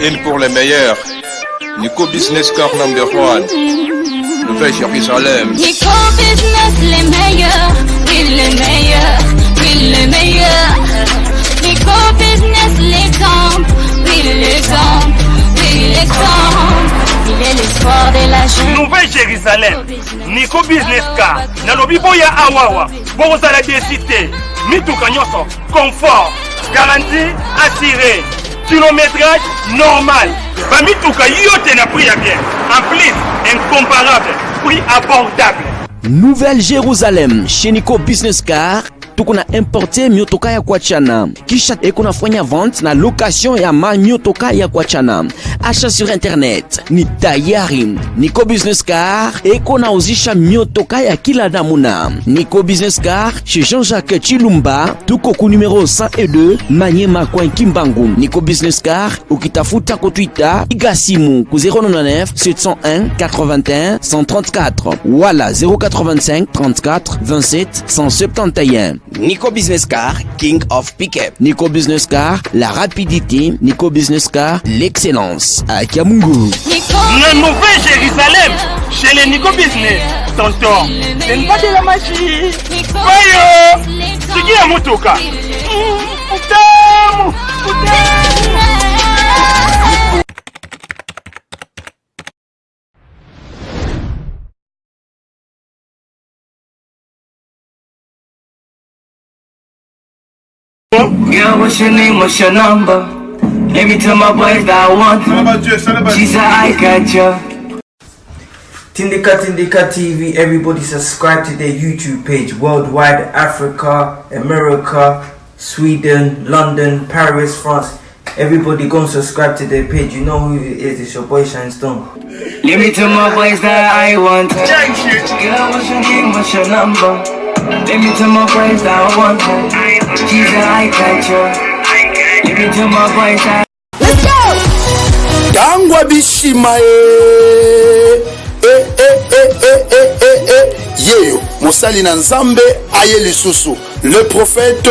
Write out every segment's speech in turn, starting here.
Une pour les meilleurs. Nico Business Car number 1. Nouvelle Jérusalem. Nico Business les meilleurs. Oui les meilleurs. Oui les meilleurs. Nico Business l'exemple. Oui l'exemple. Oui l'exemple. Il est l'espoir de la jeune. Nouvelle Jérusalem. Nico Business Car. Nalobi boya awawa. Boza la décité. Mituka nyoso. Confort. Garantie assurée. Kilométrage normal. Bamituka yote na prix bien. En plus, incomparable. Prix abordable. Nouvelle Jérusalem chez Nico Business Car. Tukuna importe miotoka ya kuachana. Kisha ekunafanya vente na location ya miotoka ya kuachana. Achat sur internet ni tayari. Nico Business Car ekunauzisha miotoka ya kila namuna. Nico Business Car chez Jean-Jacques Chilumba. Tuko ku numéro 102 Manyema kwa Kimbangu. Nico Business Car ukitafuta ku Twitter igasimu ku 099 701 81 134 wala 085 34 27 171. Nico Business Car, King of Pickup. Nico Business Car, la rapidité. Nico Business Car, l'excellence. À Kiamungu. La Nouvelle Jérusalem, chez les Nico Business. Tonton, c'est une pas de la magie. Voyons, c'est qui a motoka? Putain, Girl, what's your name, what's your number? Let me tell my boys that I want them. She's a I got ya. Tindika TV, everybody subscribe to their YouTube page. Worldwide, Africa, America, Sweden, London, Paris, France. Everybody go and subscribe to their page. You know who it is, it's your boy Shine Stone. Let me tell my boys that I want them. Girl, what's your name, what's your number? Let me tell my boys that I want her. She's a high catcher. Let me tell my boys that. Let's go! Gangwa Bishima Yeyo, Mosali na Nzambe aye lisusu. Le prophète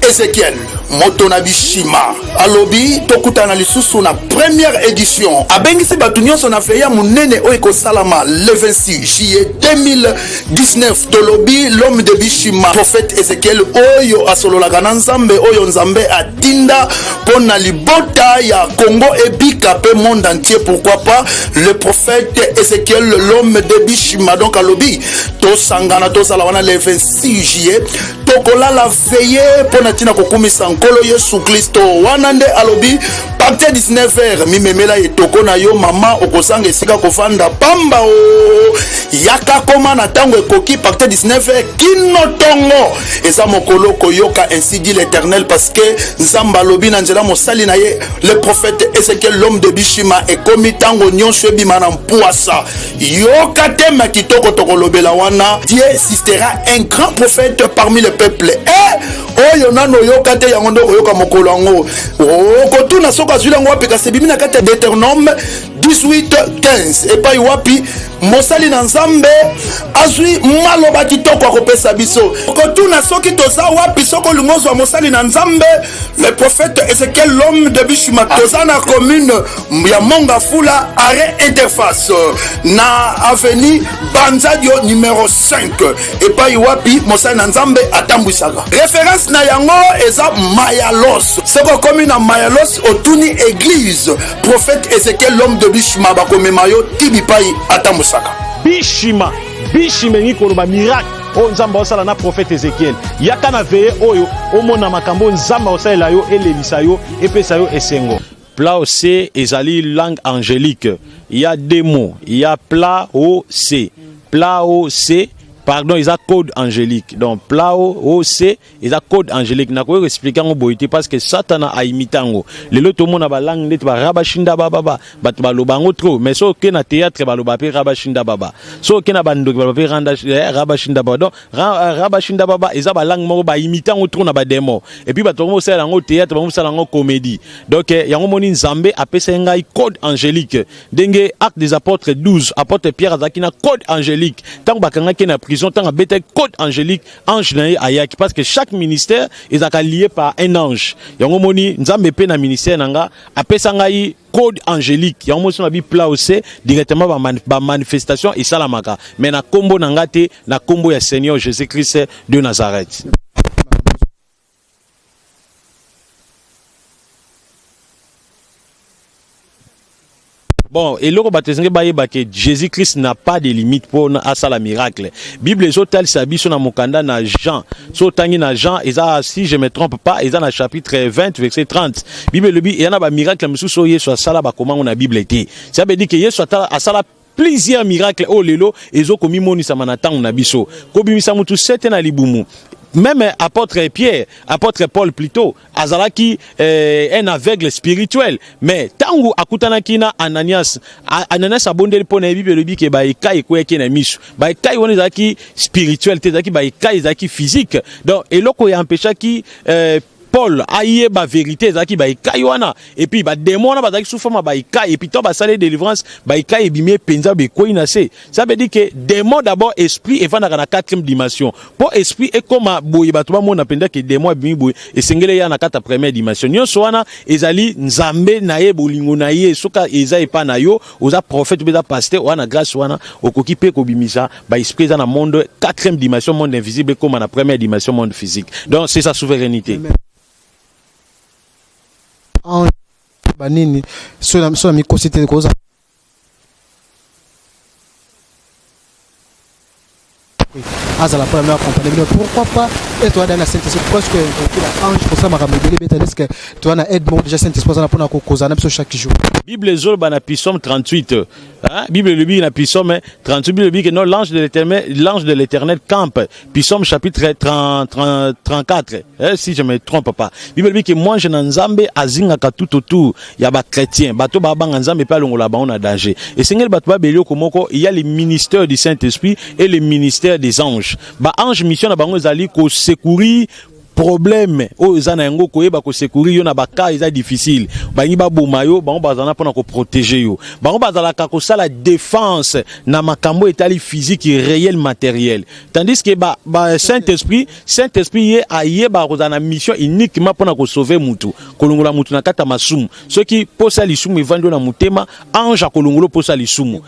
Ezekiel Motona Bishima alobi tokutana lisusu na première édition abengisi batu nyonso na feya munene oiko salama le 26 juillet 2019 tolobi l'homme de Bishima prophète Ezekiel oyo asololaka na Nzambe oyo Nzambe atinda pona libota ya Congo ebika pe monde entier, pourquoi pas le prophète Ezekiel l'homme de Bishima. Donc alobi to sangana to sala wana le 26 juillet tokola la veillée pona tina kokumisa Kolo Yesu Kristo wanande alobi pacte 19h mimemela etoko na yo mama okosanga esika kofanda pamba o yaka koma na tango ekoki pacte 19h kino tongo eza mokolo koyoka ainsi dit l'Éternel, parce que Nzamba alobi na nzela mosali na ye le prophète Ezekiel l'homme de Bishima ekomi tango nyonso ebima na mpuasa yoka tema kitoko tokolobela wana Dieu sistera un grand prophète parmi le peuple oyo nano yoka te yango ndo koyoka mokolo yango okotuna soko azwila yango wapi kasi ebimi na kati ya Deutéronome 18:15 epai wapi mosali na Nzambe azwi maloba kitoko akopesa biso okotuna soki toza wapi soko lingozwa mosali na Nzambe le prophète Ezekiel l'homme de Bishima toza na commune ya Mongafula arrêt interface na avenue Banzadio numéro 5 epai wapi mosali na Nzambe atambwisaka référence na yango eza Mayalos soko komi na Mayalos otuni église prophète Ezekiel l'homme de Bishima bakomema yo tibipai atambwisaka Bishima ni koloba miracle o Nzamba osala na prophète Ezekiel yaka na veye oyo omona makambo Nzamba osala yo elelisa yo epesa yo esengo. Pla C ezali langue angélique. Il y a deux mots. Il y a pla O C. Pla O C. Pardon, ils ont code angélique. Donc, plao, OC, ils ont code angélique. N'a pas expliqué en boité parce que Satan a imité en haut. Les autres monde a langue net ba rabashinda baba, bat balobango trop. Mais so que na théâtre balobapé rabashinda baba. So que na bando balobapé randa rabashinda baba. Donc, rabashinda baba, ils ont ba langue mo ba imité en trop na ba démo. Et puis ba tomo ça en théâtre, ba mo ça en comédie. Donc, yango moni Nzambe apesa ngai code angélique. Dengue acte des apôtres 12, apôtre Pierre azaki na code angélique. Tant ba kanga ki na prison prison tant bête code angélique ange na ayaki parce que chaque ministère est lié par un ange yango moni nzambe pe na ministère nanga apesa ngai code angélique yango moso na bi pla aussi directement ba manifestation et salamaka mais na kombo nanga te na kombo ya Seigneur Jésus-Christ de Nazareth. Bon, et l'autre que Jésus-Christ n'a pas de limite pour à la miracle. Bible les autres sabi sur na mokanda na Jean. So tangi na Jean, si je me trompe pas, ils dans le chapitre 20 verset 30. Bible le il y en a ba miracle monsieur so yeso sala ba comment on a Bible été. Ça veut dire que yeso a sala plusieurs miracles oh lelo ezo komi moni sa manatang na biso. Ko bimisa mutu sete na libumu. Même apôtre Pierre, apôtre Paul plutôt, azalaki un aveugle spirituel. Mais tangu akutanaki na Ananias abondeli pona Bible le bi ke ba ikai ko yake na misu. Ba ikai woni zaki spirituel te zaki ba ikai zaki physique. Donc eloko ya empêcha ki Paul aïe ba vérité zaki ba ikai wana et puis ba démon na ba zaki souffre ba ikai et puis to ba salé délivrance ba ikai e bimé penza be ko inase. Ça veut dire que démon d'abord esprit et va na 4e dimension. Pour esprit et comme boye ba to ba mona penda que démon bimi boye et sengele ya na 4 première dimension. Nyonso wana ezali nzambe na ye bolingo na ye soka eza epa na yo oza prophète beza pasteur wana grâce wana okoki pe ko bimisa ba esprit za na monde 4e dimension monde invisible comme na première dimension monde physique. Donc c'est sa souveraineté. Amen. Banini sur la microcité cause à la première compagnie mais pourquoi pas et toi dans la Saint-Esprit parce que l'ange pour ça m'a ramené est-ce que toi na aide déjà Saint-Esprit ça pour na cause na chaque jour Bible zol bana Psaume 38 hein Bible le bi na Psaume 38 Bible bi que non l'ange de l'Éternel campe Psaume chapitre 34 si je me trompe pas Bible bi que moi je nzambe azinga ka tout autour ya ba chrétien bato ba banga nzambe pa longola ba on a danger et seigneur bato ba belio komoko il y a les ministères du Saint-Esprit et les ministères des anges ba ange mission na bango ezali ko secourir problème aux anango koyeba ko secourir yo na baka eza difficile bangi ba bomayo bango bazana pona ko protéger yo bango bazala ka ko sala défense na makambo etali physique et réel matériel tandis que ba Saint-Esprit ye ayeba ko na mission uniquement pona ko sauver mutu kolongola mutu na kata masumu ceux qui posa lisumu evando na mutema ange akolongolo posa lisumu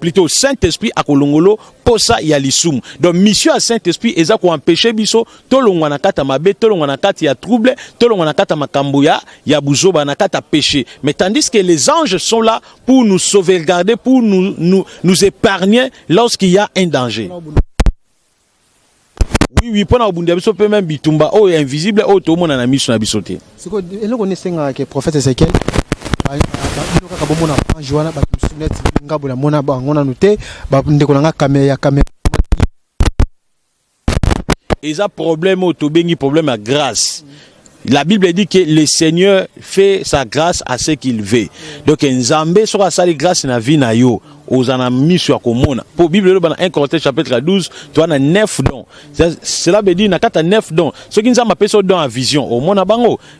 plutôt Saint-Esprit akolongolo posa ya lisumu donc mission à Saint-Esprit eza ko empêcher biso tolongwa na kata mabe tolongwa na kata ya trouble tolongwa na kata makambo ya buzoba na kata péché mais tandis que les anges sont là pour nous sauvegarder pour nous épargner lorsqu'il y a un danger. Oui pour na obunda biso pe même bitumba o invisible o to mona na mission na biso te siko eloko ni senga ke prophète Ezekiel ka bomona anjoana ba sunet ngabula mona ba ngona noté ba ndeko na kamera ils ont problème au tobengi problème à grâce. La Bible dit que le Seigneur fait sa grâce à ce qu'il veut. Donc nzambe sera sa grâce na vie na yo. Aux anamis sur Komona. Pour Bible, dans 1 Corinthiens chapitre 12, tu as 9 dons. Cela veut dire, tu as 9 dons. Ce qui nous a appelé dans la vision. Au monde,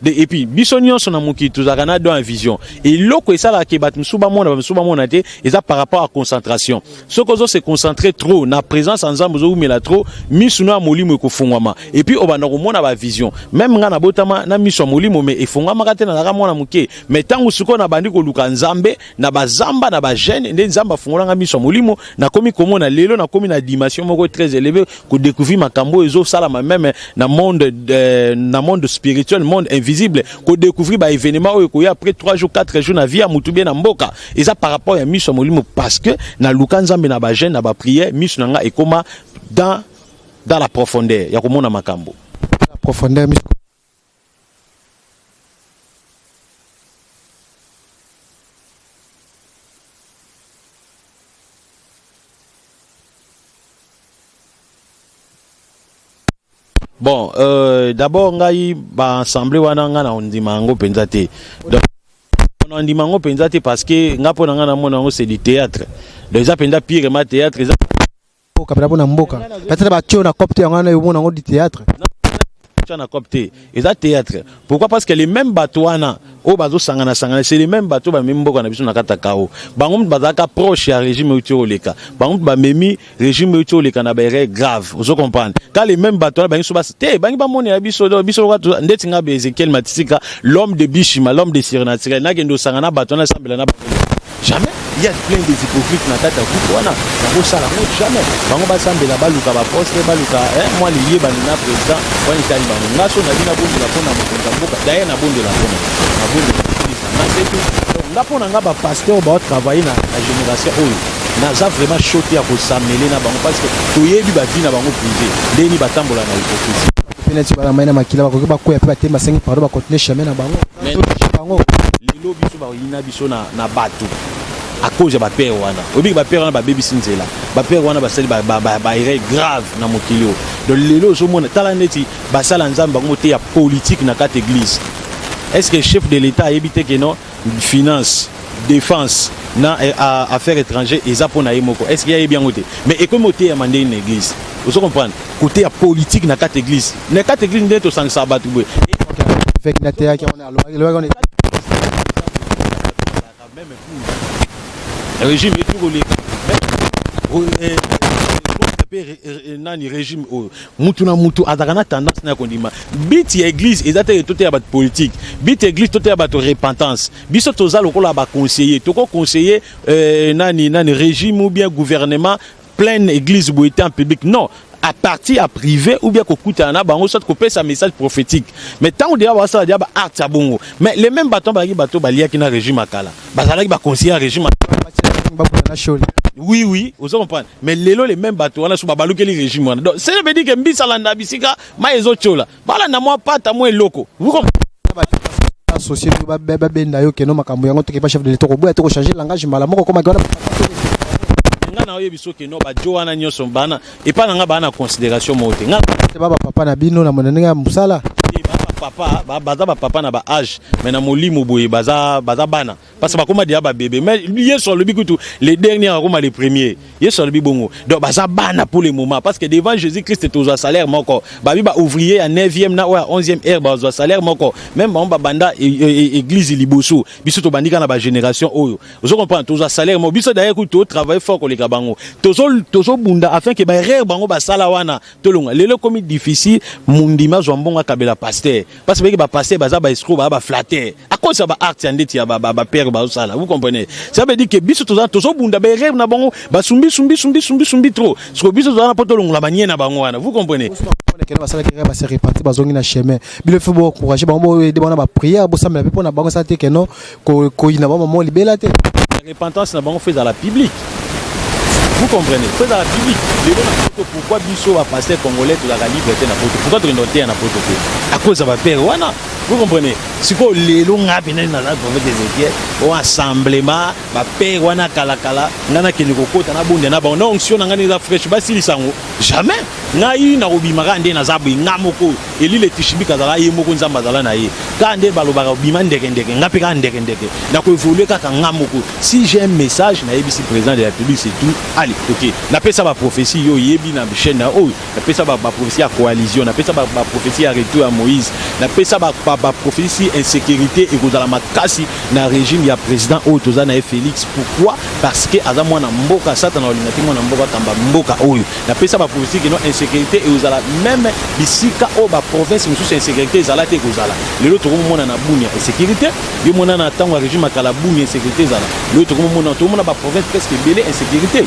et puis, bisognon son amuki, tu as dans la vision. Et l'autre, c'est ça là qui bat Msuba Mona, et ça par rapport à la concentration. Ce qu'on se concentrer trop, na présence ensemble, vous mais là trop, misuna molimo ko fungwama. Et puis, au banaro mona ba vision. Même ngana botama, na miswa molimo, mais et fungwama kate na ramona muke. Mais tant que ce qu'on a bandi ko luka nzambe, na ba zamba, na ba gêne, nzamba fungolanga miso molimo na komi komona lelo na komi na dimension moko très élevée ko découvrir makambo ezo sala même na monde spirituel monde invisible ko découvrir ba événement oyo ko ya après 3 jours 4 jours na vie ya mutu bien na mboka et ça par rapport à miso molimo parce que na lukanzambe na ba jeune na ba prière miso nanga ekoma dans la profondeur ya komona makambo la profondeur miso. Bon, d'abord ngai ba ensemble wana nga na ondimango penzate. Donc on ondimango penzate parce que nga pona nga na mona ngo c'est du théâtre. Déjà penda pire ma théâtre ça. Kabla bona mboka. Peut-être ba tio na copte nga na yo mona ngo du théâtre. tu as copté. Et ça théâtre. Pourquoi? Parce que les mêmes bateaux, au bateau sangana, c'est les mêmes bateaux, même beaucoup on a besoin de katakao. Bangoum bazaka proche à régime utioleka. Bangoum bamemi régime utioleka na bere grave. Vous comprenez? Quand les mêmes bateaux, bangi soba, bangi ba moni abiso ndetinga be Ezekiel Matisika, l'homme de Bishima, l'homme de Sirinatirel, na gendo sangana bateau na sambela na jamais. Il y a plein des hypocrites dans tata kuwana. Na ça la jamais. Bango ba sambela baluka ba poste baluka moi lié banina président, wani tali bango. Ngaso na bina bondi la pona mokonza mboka. D'ailleurs na bondi la pona. Na bondi na c'est tout. Na pona nga ba pasteur ba travailler na génération oyo. Naza vraiment choqué à ko sameli na bango parce que toyebi ba vie na bango privé. Deni batambola na hypocrisie. Penati ba maina makila ba ko ba ko ya pe ba tema 5 pardon ba continuer chemin na bango. Bango lelo biso ba ina biso na bato. À cause de ma père wana obi ba père wana ba baby sinzela ba père wana ba sali ba erreur grave na mokilio de lelo zo mona tala neti ba sala nzamba ngote ya politique na carte église. Est-ce que le chef de l'état a évité que non finance défense na affaires étrangères et ça pour na yemoko est-ce qu'il y a bien côté mais et comme côté a mandé une église vous comprenez côté ya politique na carte église ndeto sang sabat boy avec na théâtre qui on est régime est tout nani régime mutu na mutu adakana tendance na kondima biti ya église ezate tote ya bat politique biti église tote ya bat repentance biso toza lokola ba conseiller toko conseiller nani régime ou bien gouvernement pleine église ou était en public non à partir à privé ou bien kokuta na bango soit kopé sa message prophétique mais tant on dit ba ça dia ba art ya bongo mais les mêmes bateaux balia qui na régime akala bazalaki ba conseiller régime oui vous comprenez mais les mêmes bateaux on a sous babaluki le régime donc c'est veut dire que mbisa landa bisika ma ezo chola bala na moi pata moi loko vous comprenez associé ba benda yo keno makambo yango toke pas chef de l'état ko boya to changer langage mala moko koma gona na oye biso ke no ba joana nyoso bana et pas nga bana considération mote nga baba papa na bino na monenga musala papa baza ba papa na ba âge mais na molimo boye baza bana parce que bakoma dia ba bébé mais yeso le bikutu les derniers comme les premiers yeso le bibongo donc baza bana pour le moment parce que devant Jésus-Christ est aux salaire moko ba ouvrier à 9e na ou à 11e ère ba aux salaire moko même ba banda église liboso biso to bandika na ba génération oyo vous comprenez tous salaire mo biso d'ailleurs to travail fort ko le kabango tozo bunda afin que ba rere bango ba sala wana tolonga lelo comme difficile mundima zombonga kabela pasteur parce que ba passer baza ba escroc ba flatter à cause ça ba art ndeti ya ba père ba sala vous comprenez ça veut dire que biso tozo bunda ba rêve na bango ba sumbi trop parce que biso toza na potolongo la manière na bango wana vous comprenez que ba sala ki ba se repentir ba zongi na chemin bilo faut bo encourager bango de bona ba prière bo samela pe na bango ça te que non ko ina ba moment libéla te repentance na bango fait dans la publique. Vous comprenez? C'est dans la public. Pourquoi Bisso va passer congolais de la liberté na poto? Pourquoi tu noté na poto? À cause ça va faire wana. Vous comprenez? Si ko lelo nga benen na la prophète Ézéchiel au assemblement ba père wana kala ngana ke nikokota na bonde na ba na onction na ngani la fresh ba silisango. Jamais. Ngai na obimaka nde na zabu ngamoko elile tishibika zala ye moko nzamba zala na ye. Ka nde balobaka obima ndeke ngapi ka ndeke na ko évoluer kaka ngamoko. Si j'ai un message na yebisi président de la République c'est tout. Allez, ok. Na pesa ba prophétie yo yebi na chaîne na oh, na pesa ba prophétie à coalition, na pesa ba prophétie à retour à Moïse, na pesa ba prophétie insécurité et kozala makasi na régime ya président Otoza na Félix. Pourquoi? Parce que aza mwana mboka sata na olingati mwana mboka kamba mboka oyo. Na pesa ba prophétie que non insécurité et ozala même bisika o ba province mususu insécurité ezala te kozala. Lelo to mona na bunya insécurité, yo mona na tango régime akala bunya insécurité ezala. Lelo to mona ba province presque belé insécurité.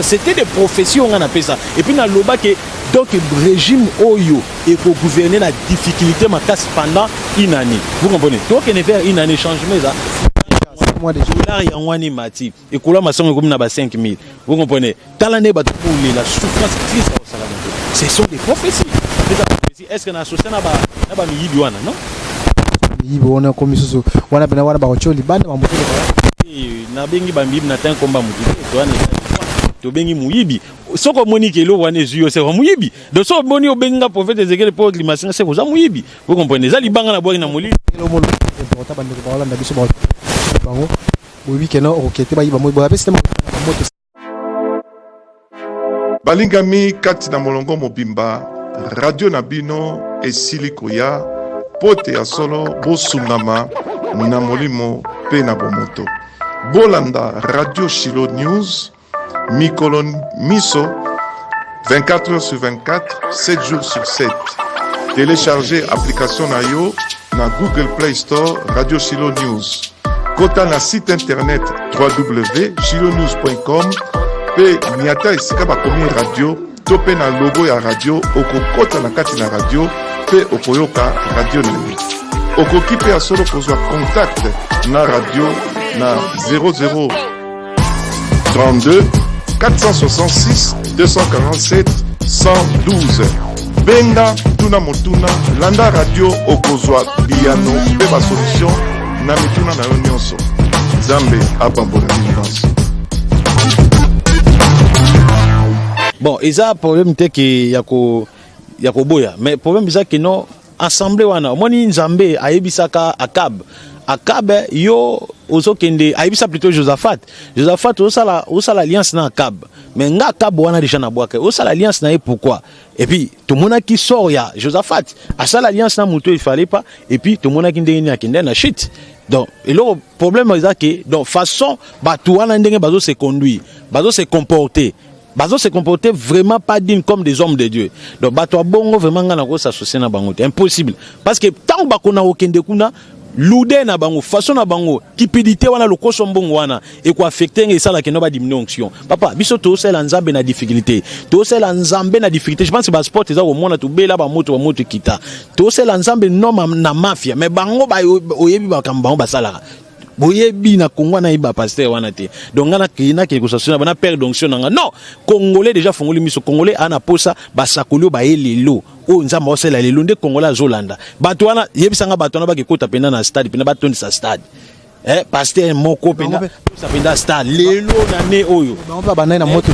C'était des professions on appelle ça et puis dans le bas que donc régime oyo et pour gouverner la difficulté ma casse pendant une année vous comprenez toi qui ne faire une année changement ça moi des dollars ya wani mati et kola masongo comme na ba 5000 vous comprenez talane ba pour la souffrance triste au salamanto ce sont des prophéties est-ce que na associé na ba miyibi wana non miyibi wana comme ça wana bena wana ba ocholi bande ba mboto na bengi ba miyibi na tan komba mutu to wana to bengi muyibi soko monique lo wana zuyo c'est muyibi de so boni obenga prophète Ezekiel pour climatique c'est za muyibi vous comprenez ça libanga na boire na moli lo molo ta bande ko wala ndabiso ba bango oui que non okete ba yiba mo ba peste moto balingami kati na molongo mobimba radio Nabino et Silikoya, pote ya solo bosungama na molimo pe na bomoto. Bolanda Radio Shilo News, Mikolo Miso, 24 heures sur 24, 7 jours sur 7. Téléchargez application na yo na Google Play Store Radio Shilo News. Kota na site internet www.shilonews.com pe niata esika bakomi radio to pe na logo ya radio okokota na kati na radio pe okoyoka radio nini. Okoki pe asolo kozwa contact na radio na 00 32 466 247 112. Benga tuna motuna landa radio okozwa biano pe ba solution na mituna na yo nyonso. Zambe apambola nyonso. Bon, eza problème te ki yako boya, mais problème eza ki non assemblée wana. Moni Nzambe ayebisaka Akab yo ozokende ayebisa plutôt Josaphat osala alliance na Akab, mais nga Akab wana déjà na boaka osala alliance na pourquoi? Et puis tout monde qui sort ya Josaphat asala alliance na muto il fallait pas, et puis tout monde qui ndenge na kende na shit. Donc et le problème est que donc façon batu wana ndenge bazo se conduire, bazo se comporter vraiment pas digne comme des hommes de Dieu. Donc bato bongo vraiment nga na ko s'associer na bango, impossible, parce que tant bakona okende kuna lude na bango façon na bango kipidité wana lokoso mbongo wana et ko affecter et ça la keno ba diminution. Papa biso to sela nzambe na difficulté, je pense que ba sport eza au monde to bela ba moto kita to sela nzambe no na mafia, mais bango ba oyebi ba kambango ba sala boyebi na Congo na iba pasteur wana te. Donc ngana kina ke ko sasuna bana père d'onction nga non congolais déjà fongoli miso congolais ana posa ba sakolio ba elelo o nzamba osela lelo nde congolais azolanda bato wana yebisanga bato wana ba ke kota penda na stade penda ba tondi sa stade pasteur moko penda sa penda stade lelo na ne oyo ba banai na moto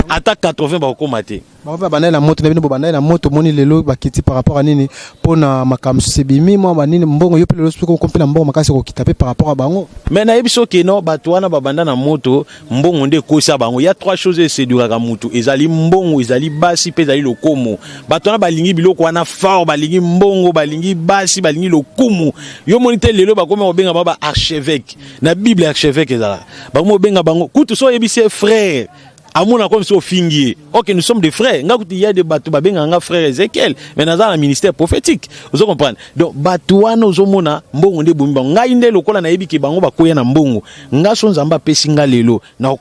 ata 80 ba komate ba banai na moto na bino banai na moto moni lelo bakiti par rapport à nini pona makamsu sebimi mo banini mbongo yo pele losiko ko pela mbongo makasi ko kitape par rapport à bango. Mais na yebiso ke no bato wana ba banda na moto mbongo nde kosa bango. Il y a trois choses c'est duraka mutu ezali mbongo ezali basi pe ezali lokomo. Bato wana balingi biloko wana fort balingi mbongo balingi basi balingi lokumu. Yo monite lelo ba koma obenga baba archevêque na Bible archevêque ezala ba mo benga bango kutu so yebise frère amona comme so fingier. OK, nous sommes des frères. Il y a des bateaux babenga frère Ezekiel, mais dans un ministère prophétique. Vous comprenez? Donc bateau wana ozomona mbongo nde bumba. Ngai nde lokola na yebi ke bango bakoya na mbongo. Nga so nzamba pesinga lelo. Na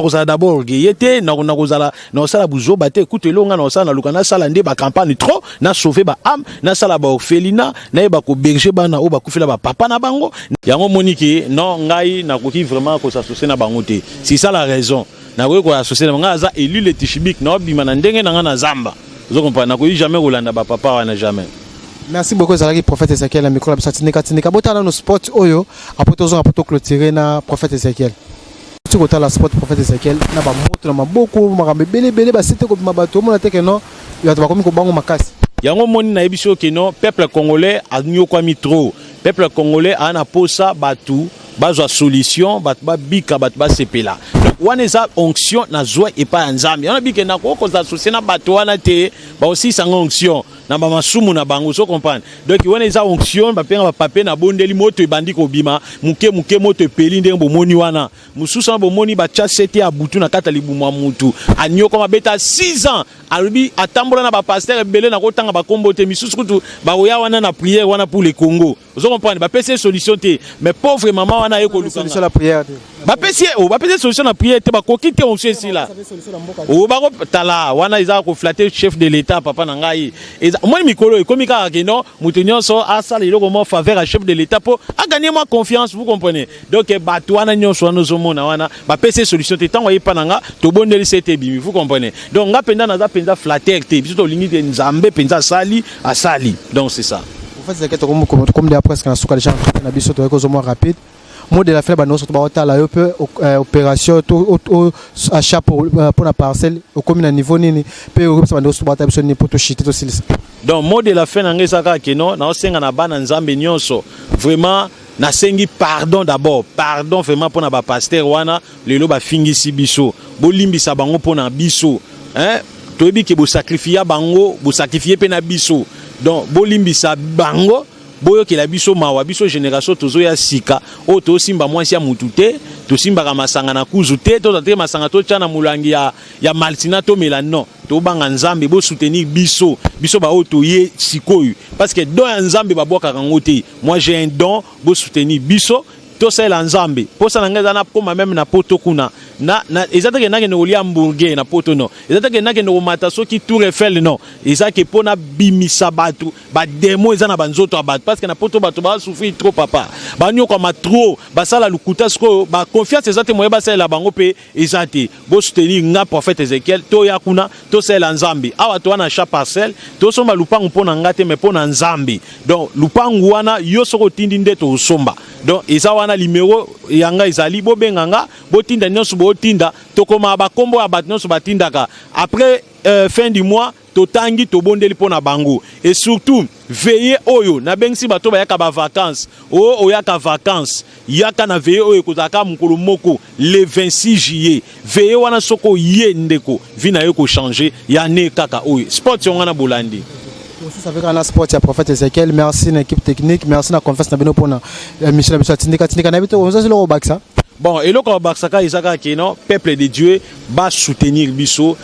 kozala d'abord gayete, na kozala na sala buzo bate écoute lo nga na sala na lukana sala nde ba campagne trop, na sauver ba âme, na sala ba orphelinat, na ba ko berger bana o ba kufela ba papa na bango. Yango moniki non ngai na koki vraiment ko s'associer na bango te. C'est ça la raison. Na ko associer na nga za élu le tishibik na obima na ndenge na nga na zamba. Vous comprenez? Na ko jamais kolanda ba papa wana jamais. Merci beaucoup Zalaki prophète Ezekiel na micro la tinika botana no sport oyo apoto clôturer na prophète Ezekiel. Tu ko la sport prophète Ezekiel na ba moto na maboko makambe belé ba site ko mabato mona teke no yo to ba komi ko bango makasi. Yango moni na ebiso ke no peuple congolais a nyokwa mitro. Peuple congolais a na posa batu bazwa solution bat ba bika bat ba sepela. Wana eza onction na zwa et pas nzambe. Yana bike na ko associer na bato wana te ba aussi sanga onction na ba masumu na bango so comprendre. Donc wana eza onction ba penga ba papier na bondeli moto e bandi ko bima muke moto e peli ndenge bo moni wana. Mususa bo moni ba cha sete ya butu na kata libumwa mutu. Anyoko mabeta 6 ans alubi atambola na ba pasteur ebele na ko tanga ba kombo te misusu kutu ba oya wana na prière wana pour le Congo. Vous comprenez ba pese solution te mais pauvre maman wana eko solution la prière. Ba pese solution la prière te ba kokite on sait si là. O ba ko tala wana iza ko flatter chef de l'état papa na ngai. Moi mikolo ekomi ka ke non mutenyo so asala iloko mo faveur à chef de l'état pour a gagner ma confiance, vous comprenez. Donc bato wana nyonso wana zomona wana ba pese solution te tango yepa nanga to bondeli sete bimi, vous comprenez. Donc nga penda na za penda flatter te biso to lingi de nzambe penda sali asali. Donc c'est ça. En fait c'est que comme de presque na suka déjà na biso to ko zomo rapide. Moi de la fête bah nous surtout bah là peu opération tout achat pour la parcelle au commune à niveau nini peu Europe ça nous surtout bah biso ni pour tout chiter aussi. Donc moi de la fête ngeza ka keno na osenga na bana nzambe nyonso vraiment na sengi pardon d'abord pardon vraiment pour na ba pasteur wana lelo ba fingisi biso bolimbisa bango pour na biso hein toyebi ke bo sacrifier bango bo sacrifier pe na biso donc bolimbisa bango boyo ke la biso mawa biso génération tozo ya sika o to simba mwasi ya mutute to simba ka masanga na kuzu te to te masanga to tchana mulangi ya maltina to melano to banga nzambe bo soutenir biso ba o to ye sikoyu parce que don ya nzambe ba boka kango te moi j'ai un don bo soutenir biso to sela nzambe posa na ngeza na koma même na poto kuna na ezatake na kende olia hamburger na poto no ezatake na kende omata soki Tour Eiffel no ezake pona bimisa batu ba demo ezana banzoto abatu parce que na poto batu ba souffrir trop papa ba nyoko ma trop ba sala lukuta sko ba confiance ezate moye ba sala bango pe ezate bo soutenir nga prophète Ezekiel to ya kuna to sela nzambe awa to wana cha parcelle to somba lupangu pona ngate me pona nzambe donc lupangu wana yo soko tindi ndeto somba donc eza wana numéro yanga ezali bo benganga bo tinda nyonso bo tinda tokoma ba kombo ya bat nyonso batindaka après fin du mois totangi tobondeli pona bango et surtout veiller oyo na bengisi bato ba yaka ba vacances o yaka vacances yaka na veiller oyo kozaka mukolo moko le 26 juillet veiller wana soko ye ndeko vina yo ko changer ya ne kaka oyo sport yonga na bolandi. Ça fait un sport à prophète Ezekiel. Merci à l'équipe technique, merci à la conférence de pour Michel Tindika Nabito. On a le bac ça. Bon, et là quand Baksaka Isaka qui non peuple de Dieu va soutenir biso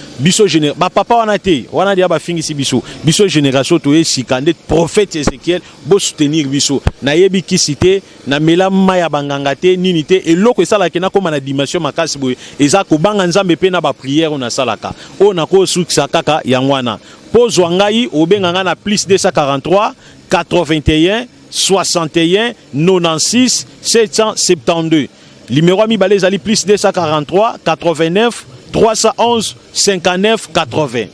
génération. Ba papa on a dit ba fingi si biso génération to e sikande prophète Ezekiel bo soutenir biso. Na yebi ki cité na mela maya bangangate ninité et loko sala kena comme na dimension makasi boy. Ezako banga nzambe pe na ba prière on a salaka. On a ko sukisa kaka yangwana. Pose wangai obenganga na plus 243 81 61 96 772. Numéro mi balé zali plus 243 89 311 59 80.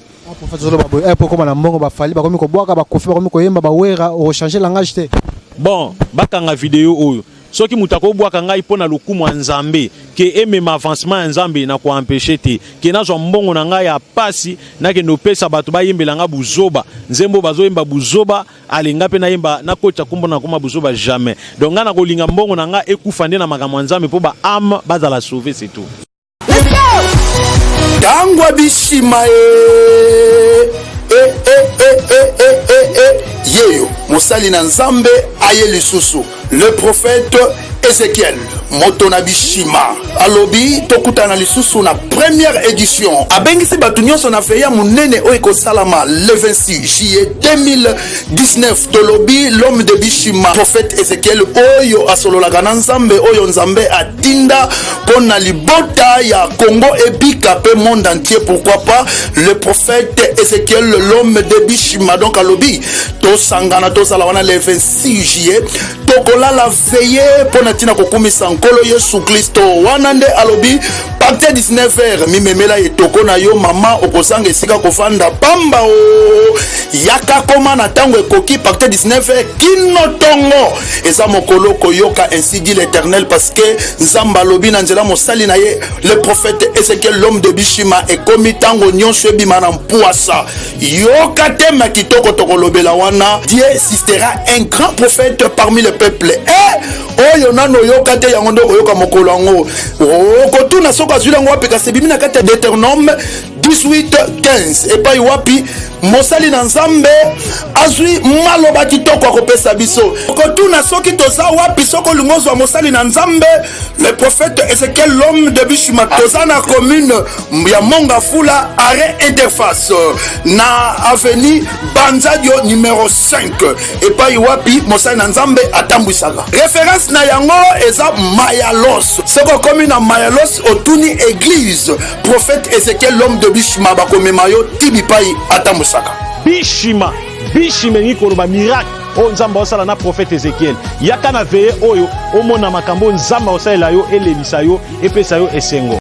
Bon, bakanga vidéo oyo. Soki mutako bwaka ngai pona lokumu nzambe ke emema avancement nzambe na ko empêcher te ke nazo mbongo na ngai ya pasi na ke no pesa bato ba yembela nga buzoba nzembo bazo yemba buzoba alenga pe na yemba na kocha kumbo na koma buzoba jamais donc nga na ko linga mbongo na nga ekufa nde na makambo nzambe po ba am bazala sauver c'est tout. Tangwa bishima yeyo mosali na nzambe aye lisusu le prophète Ezekiel Motona Bishima alobi tokutana lisusu na première édition abengisi batu nyonso na feya munene oyo ekosalama le 26 juillet 2019 tolobi l'homme de Bishima prophète Ezekiel oyo asololaka na nzambe oyo nzambe atinda pona libota ya Congo ebika pe monde entier pourquoi pas le prophète Ezekiel l'homme de Bishima donc alobi tosangana tosala wana le 26 juillet tokola la veille pona tina kokumisa nkolo Yesu Kristo wanande alobi partir 19h mimemela etoko na yo mama okosanga esika kofanda pamba o yaka koma na tango ekoki partir 19h kino tongo eza mokolo koyoka ainsi dit l'Éternel parce que nzamba alobi na nzela mosali na ye le prophète Ezekiel l'homme de Bishima ekomi tango nyonso ebima na mpuasa yoka tema kitoko tokolobela wana Dieu existera un grand prophète parmi le peuple oyo nano yoka te yango ndoko yoka mokolo yango okotuna soko azwila ngo wapi kasi bimina kati ya Deutéronome 18:15 epai wapi mosali na nzambe azwi maloba kitoko akopesa biso okotuna soki toza wapi soko lungozwa mosali na nzambe le prophète Ezekiel l'homme de Bishima toza na commune ya Mongafula arrêt interface na avenue Banzadio numéro 5 epai wapi mosali na nzambe atambwisaka référence na yango eza Mayalos soko commune na Mayalos otuni église prophète Ezekiel l'homme de Bishima bakomema yo tibipai atambwisaka Bishima ngi koloba miracle o nzamba osala na prophète Ezekiel yaka na veye oyo omona makambo nzamba osala yo elelisa yo epesa yo esengo.